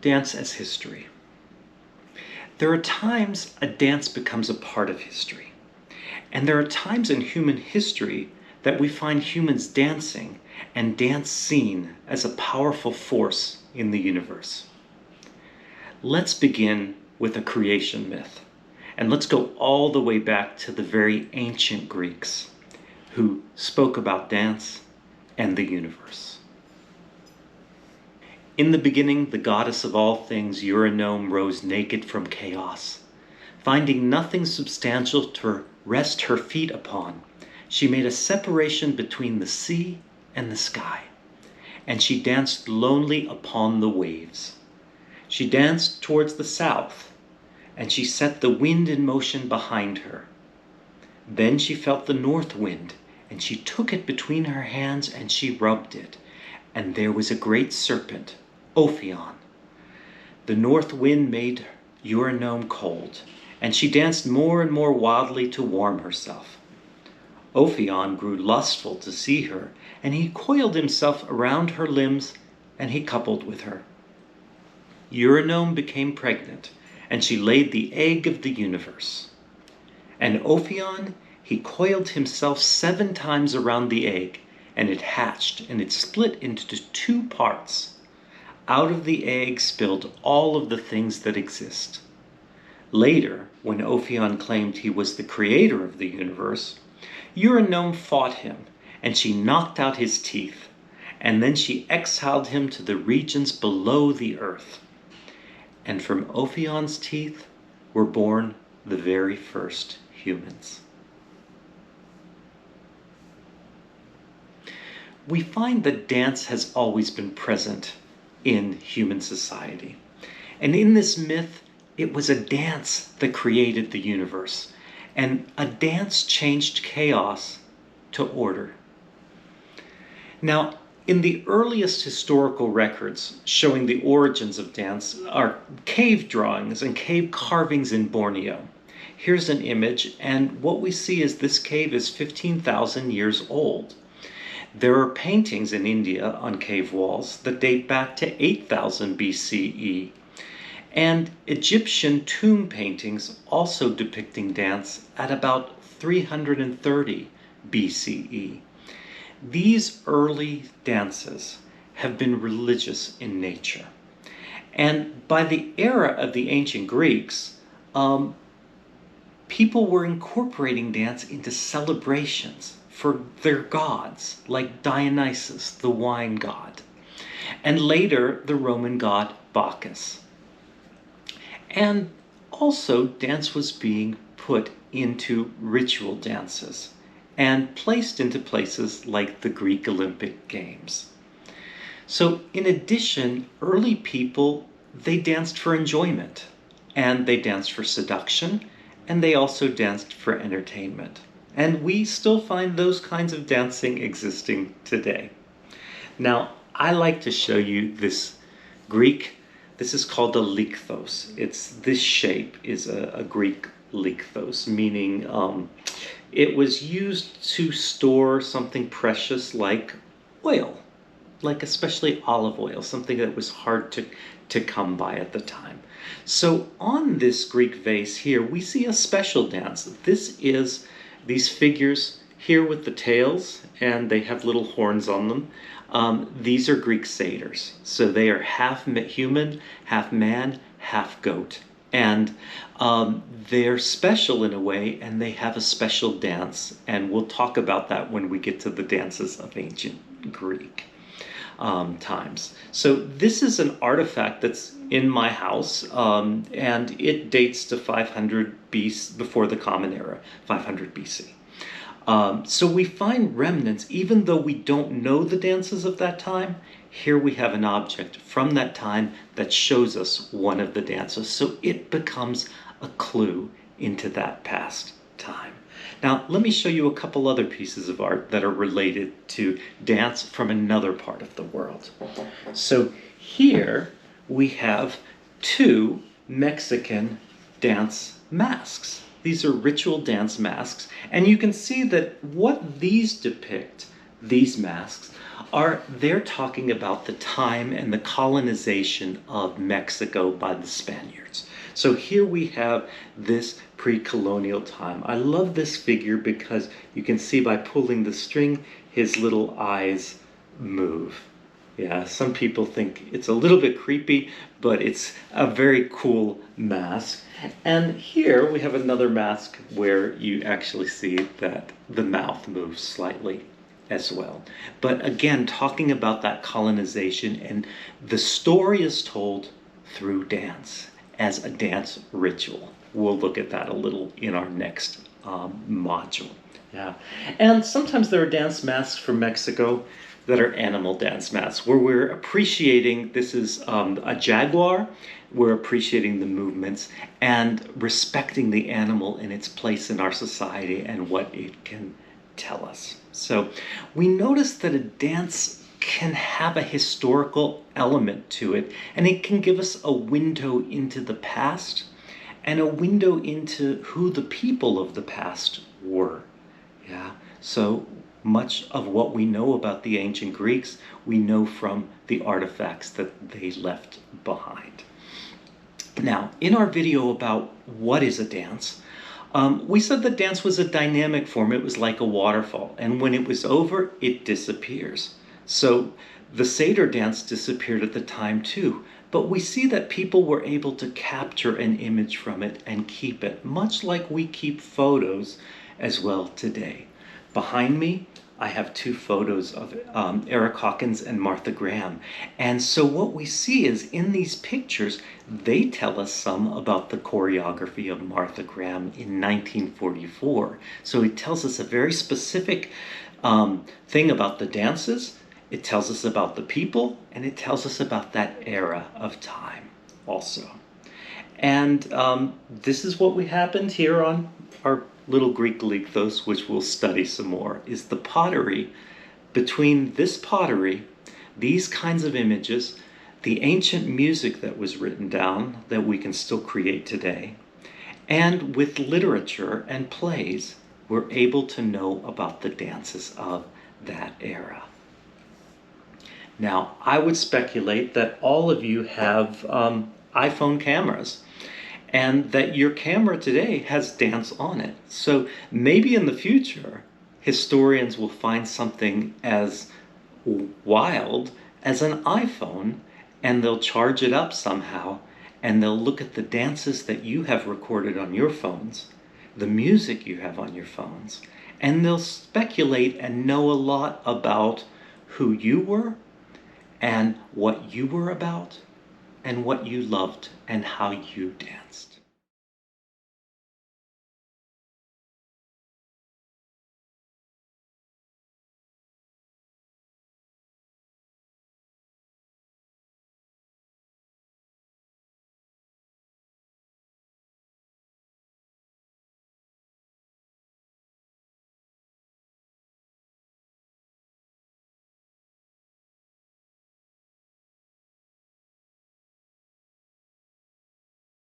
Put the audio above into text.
dance as history. There are times a dance becomes a part of history. And there are times in human history that we find humans dancing and dance seen as a powerful force in the universe. Let's begin with a creation myth. And let's go all the way back to the very ancient Greeks who spoke about dance and the universe. In the beginning, the goddess of all things, Eurynome, rose naked from chaos. Finding nothing substantial to rest her feet upon, she made a separation between the sea and the sky, and she danced lonely upon the waves. She danced towards the south, and she set the wind in motion behind her. Then she felt the north wind, and she took it between her hands and she rubbed it, and there was a great serpent, Ophion. The north wind made Eurynome cold, and she danced more and more wildly to warm herself. Ophion grew lustful to see her, and he coiled himself around her limbs, and he coupled with her. Eurynome became pregnant, and she laid the egg of the universe. And Ophion, he coiled himself 7 times around the egg, and it hatched, and it split into 2 parts. Out of the egg spilled all of the things that exist. Later, when Ophion claimed he was the creator of the universe, Eurynome fought him, and she knocked out his teeth, and then she exiled him to the regions below the earth. And from Ophion's teeth were born the very first humans. We find that dance has always been present in human society. And in this myth, it was a dance that created the universe. And a dance changed chaos to order. Now, in the earliest historical records showing the origins of dance are cave drawings and cave carvings in Borneo. Here's an image, and what we see is this cave is 15,000 years old. There are paintings in India on cave walls that date back to 8,000 BCE, and Egyptian tomb paintings also depicting dance at about 330 BCE. These early dances have been religious in nature. And by the era of the ancient Greeks, people were incorporating dance into celebrations for their gods, like Dionysus, the wine god, and later the Roman god Bacchus. And also dance was being put into ritual dances and placed into places like the Greek Olympic Games. So in addition, early people, they danced for enjoyment, and they danced for seduction, and they also danced for entertainment. And we still find those kinds of dancing existing today. Now, I like to show you this Greek, this is called a lykthos. This shape is a Greek lykthos, meaning it was used to store something precious like oil, like especially olive oil, something that was hard to come by at the time. So on this Greek vase here, we see a special dance. This is these figures here with the tails, and they have little horns on them. These are Greek satyrs. So they are half human, half man, half goat. And they're special in a way, and they have a special dance. And we'll talk about that when we get to the dances of ancient Greek times. So this is an artifact that's in my house, and it dates to 500 BC, before the Common Era, 500 BC. So we find remnants, even though we don't know the dances of that time. Here we have an object from that time that shows us one of the dances. So it becomes a clue into that past time. Now, let me show you a couple other pieces of art that are related to dance from another part of the world. So here we have 2 Mexican dance masks. These are ritual dance masks, and you can see that what these depict, these masks, they're talking about the time and the colonization of Mexico by the Spaniards. So here we have this pre-colonial time. I love this figure because you can see by pulling the string, his little eyes move. Yeah, some people think it's a little bit creepy, but it's a very cool mask. And here we have another mask where you actually see that the mouth moves slightly as well. But again, talking about that colonization, and the story is told through dance as a dance ritual. We'll look at that a little in our next module. Yeah, and sometimes there are dance masks from Mexico that are animal dance masks, where we're appreciating, this is a jaguar, we're appreciating the movements and respecting the animal in its place in our society and what it can tell us. So we notice that a dance can have a historical element to it, and it can give us a window into the past and a window into who the people of the past were. Yeah, so much of what we know about the ancient Greeks, we know from the artifacts that they left behind. Now, in our video about what is a dance, we said that dance was a dynamic form. It was like a waterfall, and when it was over, it disappears. So the Seder dance disappeared at the time too, but we see that people were able to capture an image from it and keep it, much like we keep photos as well today. Behind me, I have two photos of Eric Hawkins and Martha Graham. And so what we see is in these pictures, they tell us some about the choreography of Martha Graham in 1944. So it tells us a very specific thing about the dances. It tells us about the people, and it tells us about that era of time also. And this is what we happened here on our little Greek lithos, which we'll study some more, is the pottery. Between this pottery, these kinds of images, the ancient music that was written down that we can still create today, and with literature and plays, we're able to know about the dances of that era. Now, I would speculate that all of you have iPhone cameras, and that your camera today has dance on it. So maybe in the future, historians will find something as wild as an iPhone, and they'll charge it up somehow, and they'll look at the dances that you have recorded on your phones, the music you have on your phones, and they'll speculate and know a lot about who you were and what you were about and what you loved and how you danced.